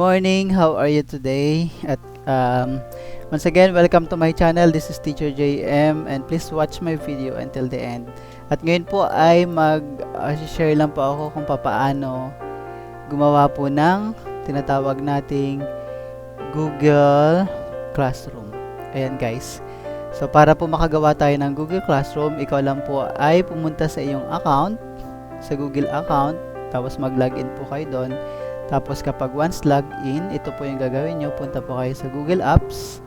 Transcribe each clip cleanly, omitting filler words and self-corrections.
Morning, how are you today? At once again, welcome to my channel. This is Teacher JM and please watch my video until the end. At ngayon po ay share lang po ako kung papaano gumawa po ng tinatawag nating Google Classroom. Ayan guys. So para po makagawa tayo ng Google Classroom, ikaw lang po ay pumunta sa iyong account, sa Google account, tapos mag-login po kayo doon. Tapos kapag once log in, ito po yung gagawin nyo. Punta po kayo sa Google Apps.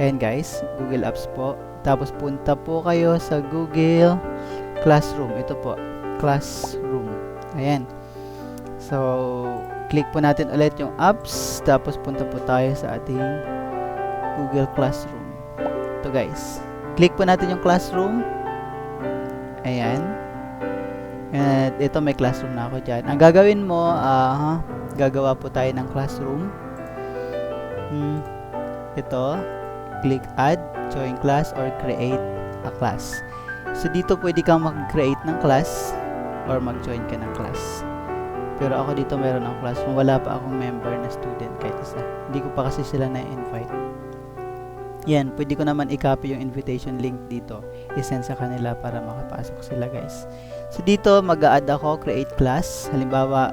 Ayan guys, Google Apps po. Tapos punta po kayo sa Google Classroom. Ito po, Classroom. Ayan. So, click po natin ulit yung apps. Tapos punta po tayo sa ating Google Classroom. Ito guys. Click po natin yung Classroom. Ayan. At ito may classroom na ako dyan. Ang gagawin mo, gagawa po tayo ng classroom. Ito, click add, join class, or create a class. So dito pwede kang mag-create ng class or mag-join ka ng class. Pero ako dito meron akong classroom. Wala pa akong member na student kahit isa. Hindi ko pa kasi sila na-invite. Yan, pwede ko naman i-copy yung invitation link dito. I-send sa kanila para makapasok sila guys. So dito mag-a-add ako, create class. Halimbawa,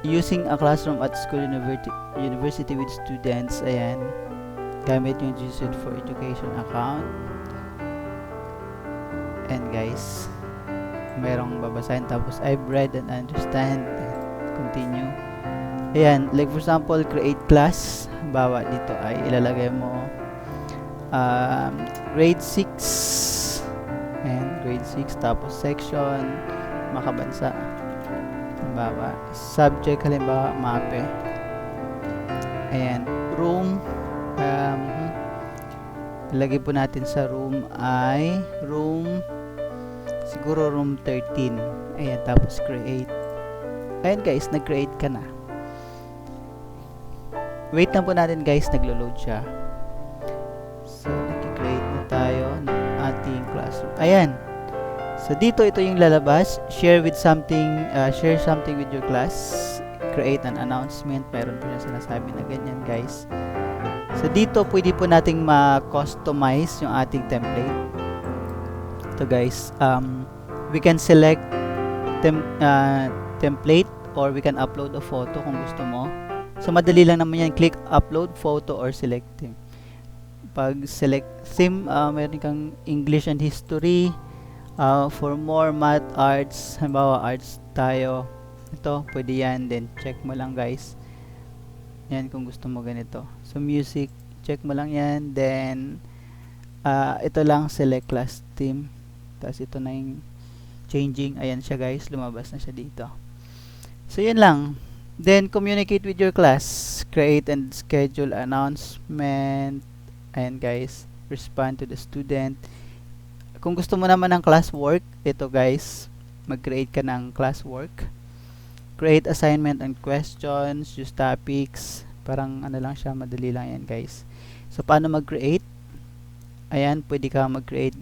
using a classroom at school university with students. Ayan, gamit yung GSED for Education account. And guys, merong babasahin. Tapos, I've read and understand. Continue. Ayan, like for example, create class. Bawa dito ay ilalagay mo grade 6. And grade 6. Tapos, section, makabansa. Halimbawa, subject, halimbawa, mape. Ayan, room. Ilagay po natin sa room ay siguro room 13. Ayan, tapos create. Ayan guys, nag-create ka na. Wait lang po natin guys, naglo-load siya. So, nag-create na tayo ng ating classroom. Ayan. So dito ito yung lalabas, share something with your class, create an announcement. Mayroon po siya sinasabi na ganyan guys. So dito pwede po nating ma-customize yung ating template. Ito guys, we can select template or we can upload a photo kung gusto mo. So madali lang naman yan, click upload photo or select theme. Pag select theme, mayroon kang English and history. For more math, arts, halimbawa arts tayo, ito, pwede yan, then check mo lang guys, yan kung gusto mo ganito. So music, check mo lang yan, then ito lang, select class theme, tapos ito na yung changing, ayan siya guys, lumabas na siya dito. So yan lang, then communicate with your class, create and schedule announcement, ayan guys, respond to the student. Kung gusto mo naman ng classwork, ito guys, mag-create ka ng classwork. Create assignment and questions, use topics, parang ano lang siya, madali lang yan guys. So, paano mag-create? Ayan, pwede ka mag-create.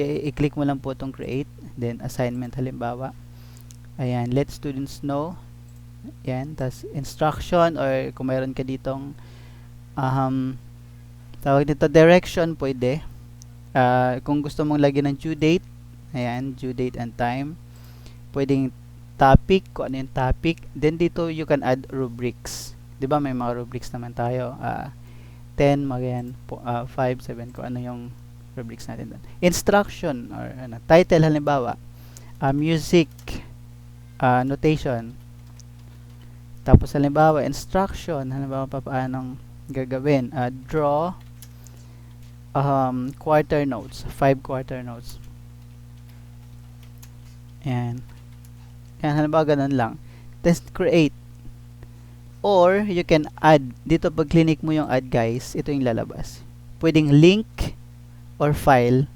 I-click mo lang po itong create, then assignment halimbawa. Ayan, let students know. Ayan, tas instruction or kung mayroon ka ditong tawag dito, direction, pwede. Kung gusto mong lagyan ng due date, ayan, due date and time. Pwedeng topic, kung ano yung topic. Then dito, you can add rubrics. Diba may mga rubrics naman tayo. 10, magayan, 5, 7, kung ano yung rubrics natin doon. Instruction, or title, halimbawa. Music, notation. Tapos, halimbawa, instruction, halimbawa, paanong gagawin. Draw, quarter notes, 5 quarter notes. Ayan. Ayan, halimbawa ganun lang. Test create. Or, you can add. Dito, pag click mo yung add guys, ito yung lalabas. Pwedeng link or file.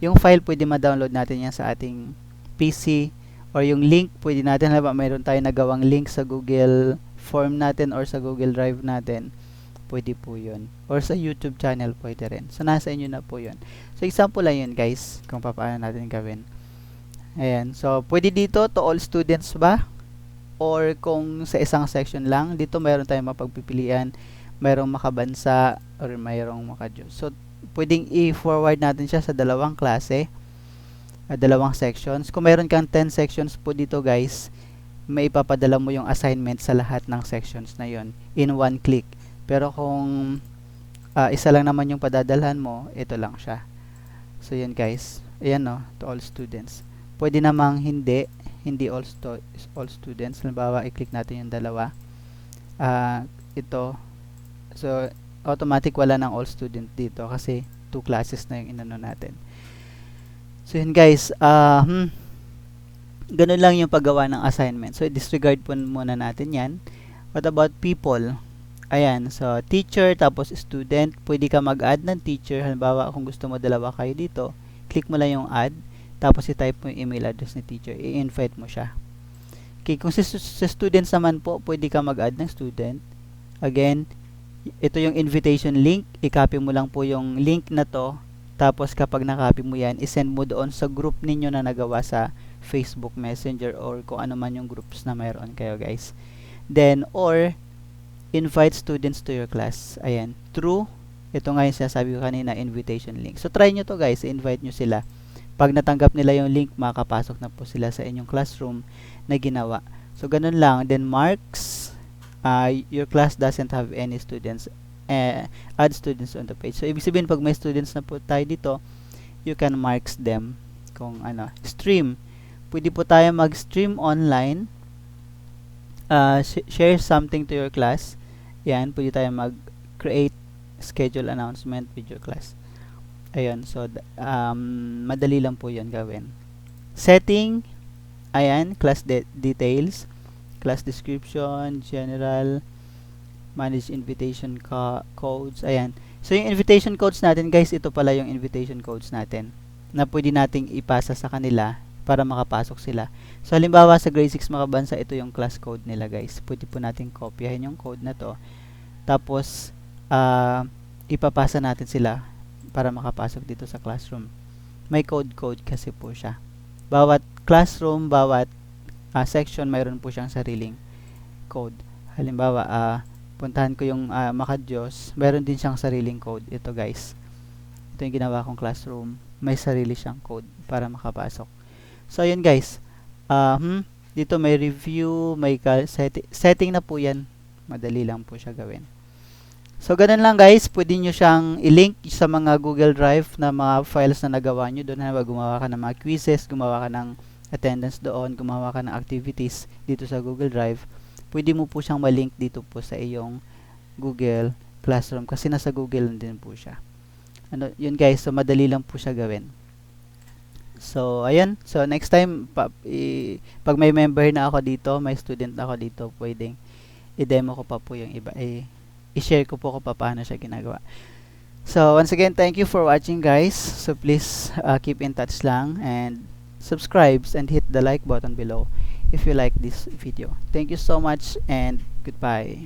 Yung file, pwede ma-download natin yan sa ating PC. Or yung link, pwede natin, halimbawa mayroon tayo nagawang link sa Google Form natin or sa Google Drive natin. Pwede po yun. Or sa YouTube channel pwede rin. So, nasa inyo na po yun. So, example lang yun guys, kung paano natin gawin. Ayan. So, pwede dito to all students ba? or kung sa isang section lang, dito mayroon tayong mapagpipilian, mayroong makabansa or mayroong makadiyos. So pwedeng i-forward natin siya sa dalawang klase, dalawang sections. Kung mayroon kang 10 sections po dito guys, may ipapadala mo yung assignment sa lahat ng sections na yon in one click. Pero kung isa lang naman yung padadalhan mo, ito lang siya. So yan guys, ayan no, to all students. Pwede namang hindi all students. Halimbawa, i-click natin yung dalawa. Ito, so automatic wala ng all student dito kasi 2 classes na yung inano natin. So yun guys, ganun lang yung paggawa ng assignment. So disregard po muna natin yan. What about people? Ayan, so teacher tapos student, pwede ka mag-add ng teacher. Halimbawa, kung gusto mo dalawa kayo dito, click mo lang yung add, tapos i-type mo yung email address ni teacher, i-invite mo siya. Okay, kung sa students naman po, pwede ka mag-add ng student. Again, ito yung invitation link, i-copy mo lang po yung link na to, tapos kapag na-copy mo yan, i-send mo doon sa group ninyo na nagawa sa Facebook Messenger or kung ano man yung groups na mayroon kayo guys. Then, or invite students to your class. Ayan, through, ito nga yung sinasabi ko kanina, invitation link. So, try nyo to guys, invite nyo sila. Pag natanggap nila yung link, makakapasok na po sila sa inyong classroom na ginawa. So, ganun lang. Then, marks, your class doesn't have any students. Add students on the page. So, ibig sabihin, pag may students na po tayo dito, you can marks them. Kung ano, stream. Pwede po tayo mag-stream online. Share something to your class. Yan, pwede tayo mag-create schedule announcement with your class. Ayun, so madali lang po 'yon gawin. Setting, ayan, class details, class description, general, manage invitation codes, ayan. So yung invitation codes natin, guys, ito pala yung invitation codes natin na pwede nating ipasa sa kanila para makapasok sila. So halimbawa sa grade 6 makabansa, ito yung class code nila guys. Pwede po natin kopyahin yung code na to. Tapos ipapasa natin sila para makapasok dito sa classroom. May code kasi po siya. Bawat classroom, bawat section, mayroon po siyang sariling code. Halimbawa, puntahan ko yung Makadiyos, mayroon din siyang sariling code. Ito guys. Ito yung ginawa kong classroom. May sarili siyang code para makapasok. So, yun guys. Dito may review, may setting na po yan. Madali lang po siya gawin. So, ganun lang guys. Pwede nyo siyang i-link sa mga Google Drive na mga files na nagawa nyo doon. Halimbawa, gumawa ka ng mga quizzes, gumawa ka ng attendance doon, gumawa ka ng activities dito sa Google Drive. Pwede mo po siyang ma-link dito po sa iyong Google Classroom kasi nasa Google din po siya. Ano, yun guys. So, madali lang po siya gawin. So, ayan. So, next time, pag may member na ako dito, may student ako dito, pwedeng i-demo ko pa po yung iba. I-share ko po kung paano siya ginagawa. So, once again, thank you for watching, guys. So, please keep in touch lang and subscribe and hit the like button below if you like this video. Thank you so much and goodbye.